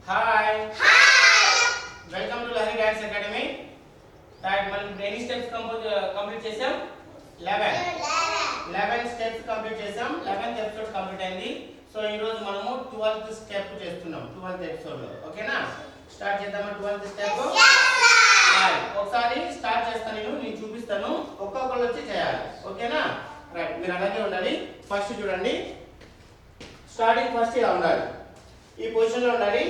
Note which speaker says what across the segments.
Speaker 1: Hi. Hi. Welcome to Lahari Dance Academy. Right, మనం ఎన్ని steps complete చేసాం? 11 steps complete చేసాం. 11th ఎపిసోడ్ కంప్లీట్ అయింది. సో ఈ రోజు మనము 12th స్టెప్ చేస్తున్నాం. 12th ఎపిసోడ్ లో. ఓకేనా? స్టార్ట్ చేద్దామా 12th స్టెప్? రైట్. ఒకసారి స్టార్ట్ చేస్తాను నేను చూపిస్తాను. ఒక్కొక్కళ్ళు వచ్చి చేయాలి. ఓకేనా? రైట్. మీరు అలాగే ఉండాలి. ఫస్ట్ చూడండి. స్టార్టింగ్ ఫస్ట్ ఇలా ఉండాలి. ఈ పొజిషన్ లో ఉండాలి.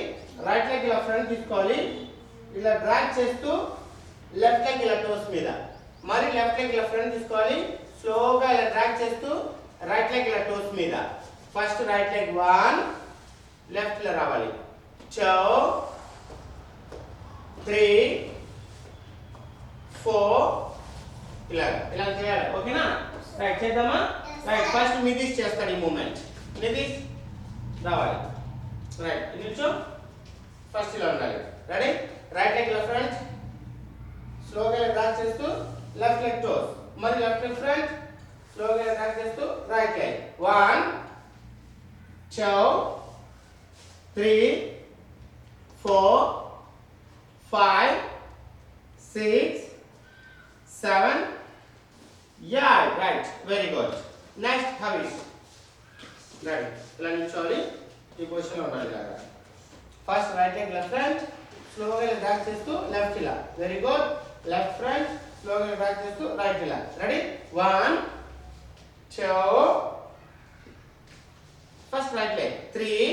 Speaker 1: రైట్ లెగ్ ఇలా ఫ్రంట్ తీసుకోవాలి. ఇలా డ్రాగ్ చేస్తూ లెఫ్ట్ లెగ్ ఇలా టోస్ మీద, మరి లెఫ్ట్ లెగ్ ఇలా ఫ్రంట్ తీసుకోవాలి. స్లోగా ఇలా డ్రాగ్ చేస్తూ రైట్ లెగ్ ఇలా టోస్ మీద. ఫస్ట్ రైట్ లెగ్ 1, లెఫ్ట్ ఇలా రావాలి. 2 3 4 ఇలా ఇలా చేయాలి. ఓకేనా? రైట్ చేద్దామా? రైట్. ఫస్ట్ నిదిష్ చేస్తాడు ఈ మూమెంట్. నిదిష్ రావాలి. రైట్ నిల్చో. ఫస్ట్ ఇలా ఉండాలి. రెడీ? రైట్ లెగ్ ఇలా ఫ్రంట్, స్లోగా డ్రాగ్ చేస్తూ లెఫ్ట్ లెగ్ టోస్, మరి లెఫ్ట్ లెగ్ ఫ్రంట్, స్లోగా డ్రాగ్ చేస్తూ right leg. 1 2 3 4 5 6 7 8. Right. Very good. Next Harish. Right. ఇలా నిల్చోవాలి. ఈ పొజిషన్ లో ఉండాలి కదా. First right leg left front, స్లోగా డ్రాగ్ చేస్తూ లెఫ్ట్ ఇలా. Very good. లెఫ్ట్ ఫ్రంట్, స్లోగా డ్రాగ్ చేస్తూ రైట్ ఇలా. రెడీ? 1 2 ఫస్ట్ రైట్ లెగ్ 3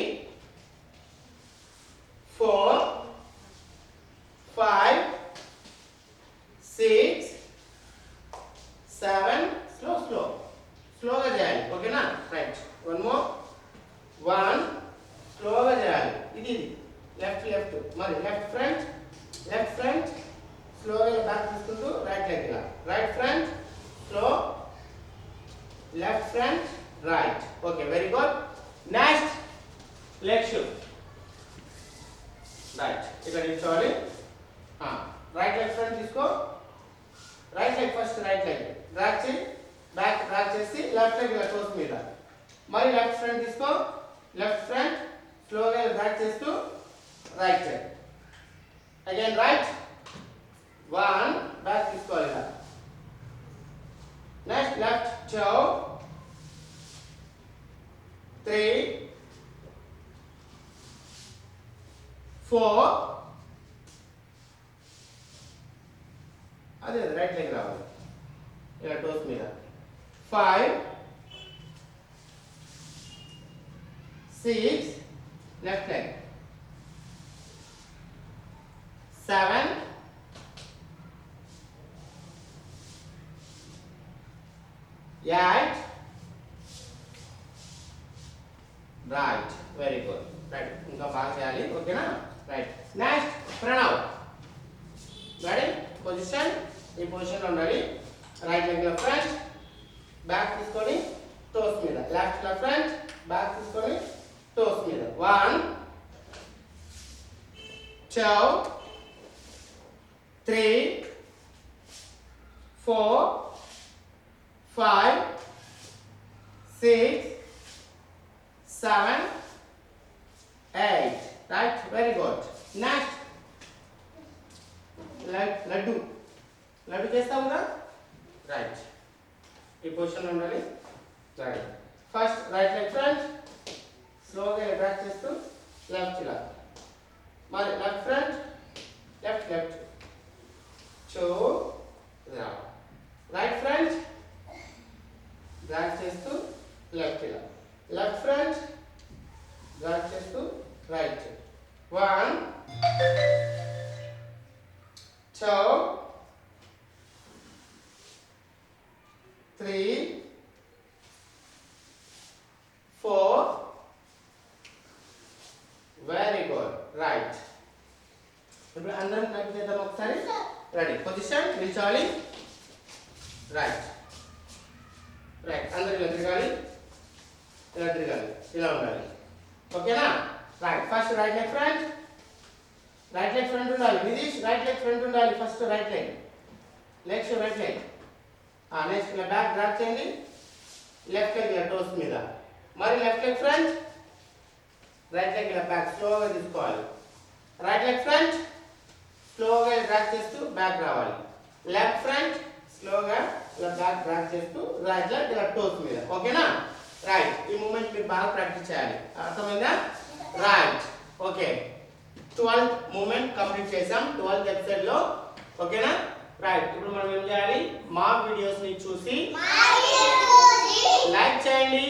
Speaker 1: 4 5 6 7 స్లోగా చేయాలి. ఓకేనా? రైట్. One more. 1 స్లోగా చేయాలి. ఇది లెఫ్ట్ లెఫ్ట్, మరి లెఫ్ట్ ఫ్రంట్ స్లోగా బ్యాక్ తీసుకుంటూ రైట్ లెగ్ ఇలా. Right front slow, left front right. Okay, very good. Next leg shift. Right. ఇక్కడ నిల్చోవాలి. రైట్ లెగ్ ఫ్రంట్ తీసుకో. Right leg first right leg drag చేయి, బ్యాక్ డ్రాగ్ చేసి left leg ఇలా toes మీద, మరి లెఫ్ట్ ఫ్రంట్ తీసుకో. Left front స్లోగా drag చేస్తూ right side. Again right. 1 back తీసుకోవాలి ఇలా. నెక్స్ట్ లెఫ్ట్ 2 3 4 అదే రైట్ లెగ్ రావాలి ఇలా టోస్ మీద. 5 6 left leg. 7 8 right. Very good. Right. ఇంకా బాగా చేయాలి. ఓకేనా? Right. Next Pranav. Ready? Position. ఈ పొజిషన్ లో ఉండాలి. రైట్ లెగ్ లో ఫ్రంట్, బ్యాక్ తీసుకొని టోస్ మీద. లెఫ్ట్ లో ఫ్రంట్, బ్యాక్ తీసుకొని టోస్ మీద. 1 2 3 4 5 6 7 8. Right. Very good. Next laddu. Laddu చేస్తావు కదా? రైట్. ఈ పొజిషన్ లో ఉండాలి. Right. First right leg front, స్లోగా డ్రాగ్ చేస్తూ లెఫ్ట్ ఇలా, మరి left front, left left 2 right front drag చేస్తూ లెఫ్ట్ ఇలా. లెఫ్ట్ ఫ్రంట్ డ్రాగ్ చేస్తూ రైట్. 1 2 3 4 very good. రైట్. ఇప్పుడు అందరం ట్రై చేద్దాం ఒకసారి. రెడీ? పొజిషన్. నిల్చోవాలి. రైట్. రైట్. అందరూ ఇలా తిరగాలి. ఇలా తిరగాలి. ఇలా ఉండాలి. ఓకేనా? Right. First right leg front, right leg front ఉండాలి. నిదిష్ రైట్ లెగ్ ఫ్రంట్ ఉండాలి. First right leg leg right leg. Next ఇలా బ్యాక్ డ్రాగ్ చేయండి. లెఫ్ట్ లెగ్ ఇలా టోస్ మీద, మరి left leg front, right leg ఇలా బ్యాక్ స్లోగా తీసుకోవాలి. రైట్ లెగ్ ఫ్రంట్ స్లోగా డ్రాగ్ చేస్తూ బ్యాక్ రావాలి. లెఫ్ట్ ఫ్రంట్ స్లోగా ఇలా బ్యాక్ డ్రాగ్ చేస్తూ రైట్ లెగ్ ఇలా టోస్ మీద. ఓకేనా? రైట్. ఈ మూమెంట్ మీరు బాగా ప్రాక్టీస్ చేయాలి. అర్థమైందా? Right. Okay, 12th moment complete చేసాం 12th ఎపిసోడ్ లో. ఓకేనా? రైట్. ఇప్పుడు మనం ఏం చేయాలి? మా వీడియోస్ ని చూసి లైక్ చేయండి.